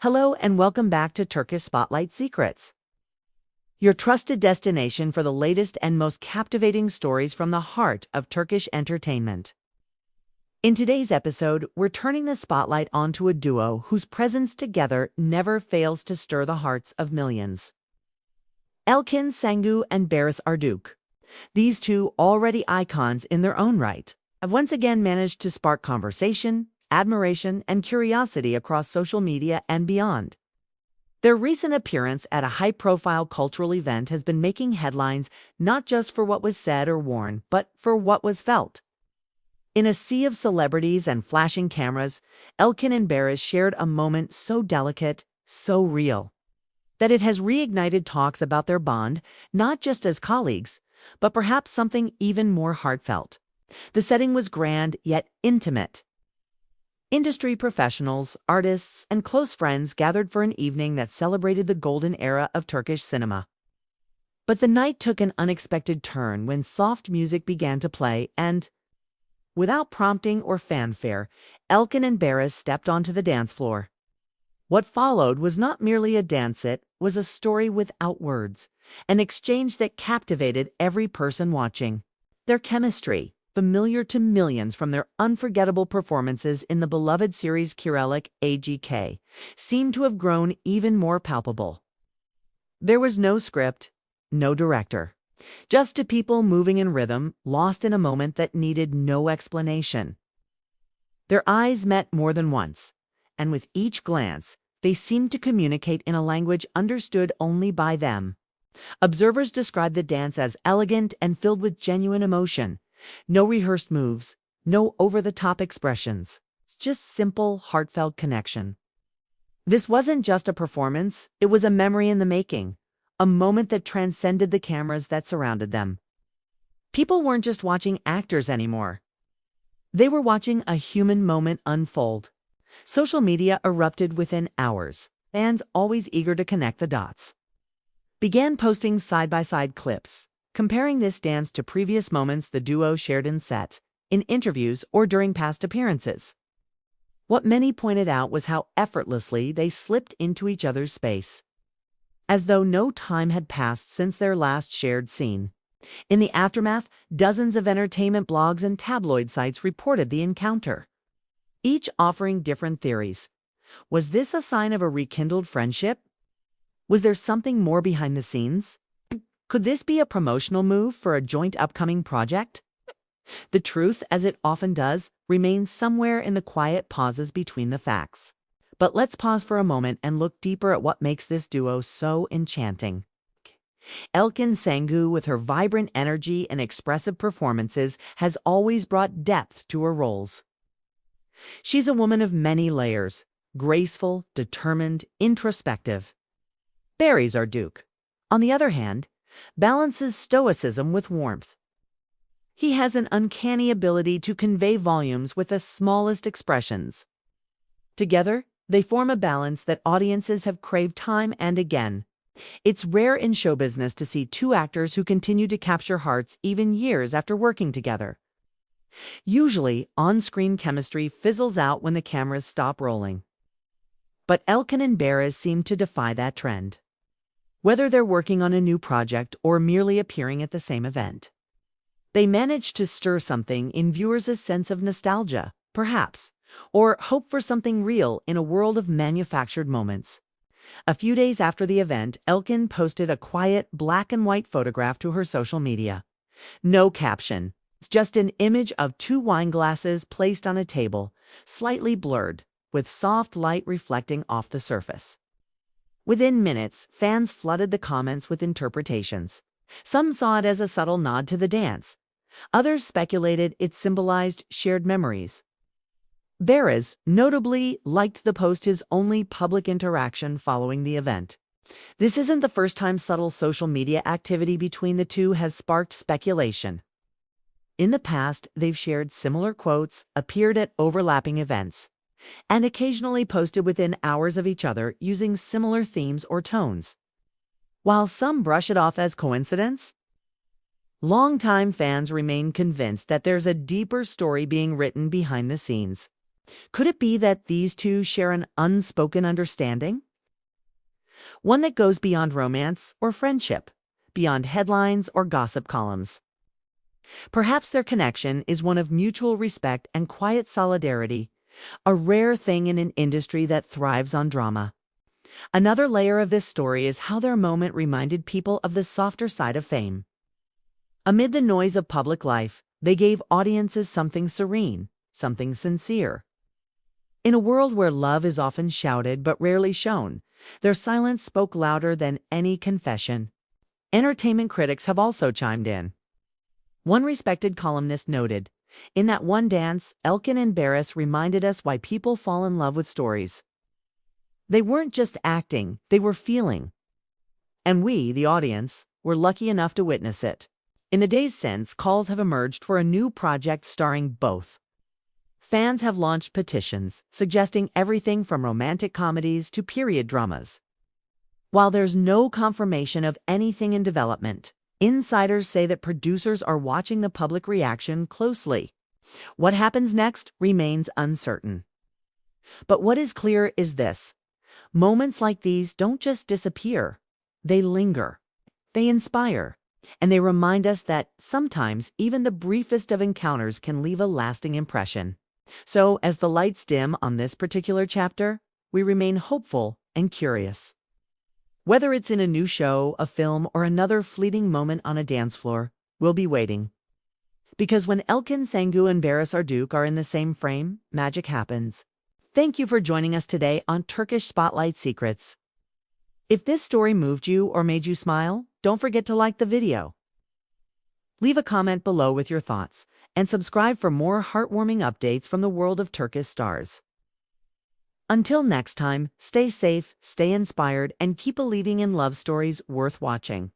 Hello and welcome back to Turkish Spotlight Secrets, your trusted destination for the latest and most captivating stories from the heart of Turkish entertainment. In today's episode, we're turning the spotlight onto a duo whose presence together never fails to stir the hearts of millions. Elçin Sangu and Barış Arduk. These two already icons in their own right have once again managed to spark conversation, admiration, and curiosity across social media and beyond. Their recent appearance at a high-profile cultural event has been making headlines not just for what was said or worn, but for what was felt. In a sea of celebrities and flashing cameras, Elçin and Barış shared a moment so delicate, so real, that it has reignited talks about their bond, not just as colleagues, but perhaps something even more heartfelt. The setting was grand yet intimate. Industry professionals, artists, and close friends gathered for an evening that celebrated the golden era of Turkish cinema. But the night took an unexpected turn when soft music began to play and, without prompting or fanfare, Elçin and Barış stepped onto the dance floor. What followed was not merely a dance, it was a story without words, an exchange that captivated every person watching. Their chemistry, familiar to millions from their unforgettable performances in the beloved series Kirelik AGK, seemed to have grown even more palpable. There was no script, no director, just two people moving in rhythm, lost in a moment that needed no explanation. Their eyes met more than once, and with each glance, they seemed to communicate in a language understood only by them. Observers described the dance as elegant and filled with genuine emotion. No rehearsed moves, no over-the-top expressions. It's just simple, heartfelt connection. This wasn't just a performance, it was a memory in the making, a moment that transcended the cameras that surrounded them. People weren't just watching actors anymore. They were watching a human moment unfold. Social media erupted within hours. Fans, always eager to connect the dots, began posting side-by-side clips, comparing this dance to previous moments the duo shared in set, in interviews, or during past appearances. What many pointed out was how effortlessly they slipped into each other's space, as though no time had passed since their last shared scene. In the aftermath, dozens of entertainment blogs and tabloid sites reported the encounter, each offering different theories. Was this a sign of a rekindled friendship? Was there something more behind the scenes? Could this be a promotional move for a joint upcoming project? The truth, as it often does, remains somewhere in the quiet pauses between the facts. But let's pause for a moment and look deeper at what makes this duo so enchanting. Elçin Sangu, with her vibrant energy and expressive performances, has always brought depth to her roles. She's a woman of many layers, graceful, determined, introspective. Barış Arduk, on the other hand, balances stoicism with warmth. He has an uncanny ability to convey volumes with the smallest expressions. Together, they form a balance that audiences have craved time and again. It's rare in show business to see two actors who continue to capture hearts even years after working together. Usually, on-screen chemistry fizzles out when the cameras stop rolling. But Elçin and Barış seem to defy that trend. Whether they're working on a new project or merely appearing at the same event, they manage to stir something in viewers' sense of nostalgia, perhaps, or hope for something real in a world of manufactured moments. A few days after the event, Elçin posted a quiet black-and-white photograph to her social media. No caption, it's just an image of two wine glasses placed on a table, slightly blurred, with soft light reflecting off the surface. Within minutes, fans flooded the comments with interpretations. Some saw it as a subtle nod to the dance. Others speculated it symbolized shared memories. Barış, notably, liked the post, his only public interaction following the event. This isn't the first time subtle social media activity between the two has sparked speculation. In the past, they've shared similar quotes, appeared at overlapping events, and occasionally posted within hours of each other using similar themes or tones. While some brush it off as coincidence, longtime fans remain convinced that there's a deeper story being written behind the scenes. Could it be that these two share an unspoken understanding? One that goes beyond romance or friendship, beyond headlines or gossip columns. Perhaps their connection is one of mutual respect and quiet solidarity, a rare thing in an industry that thrives on drama. Another layer of this story is how their moment reminded people of the softer side of fame. Amid the noise of public life, they gave audiences something serene, something sincere. In a world where love is often shouted but rarely shown, their silence spoke louder than any confession. Entertainment critics have also chimed in. One respected columnist noted, "In that one dance, Elçin and Barış reminded us why people fall in love with stories. They weren't just acting, they were feeling. And we, the audience, were lucky enough to witness it." In the days since, calls have emerged for a new project starring both. Fans have launched petitions suggesting everything from romantic comedies to period dramas. While there's no confirmation of anything in development, insiders say that producers are watching the public reaction closely. What happens next remains uncertain. But what is clear is this: moments like these don't just disappear, they linger, they inspire, and they remind us that sometimes even the briefest of encounters can leave a lasting impression. So, as the lights dim on this particular chapter, we remain hopeful and curious. Whether it's in a new show, a film, or another fleeting moment on a dance floor, we'll be waiting. Because when Elçin Sangu and Barış Arduç are in the same frame, magic happens. Thank you for joining us today on Turkish Spotlight Secrets. If this story moved you or made you smile, don't forget to like the video. Leave a comment below with your thoughts, and subscribe for more heartwarming updates from the world of Turkish stars. Until next time, stay safe, stay inspired, and keep believing in love stories worth watching.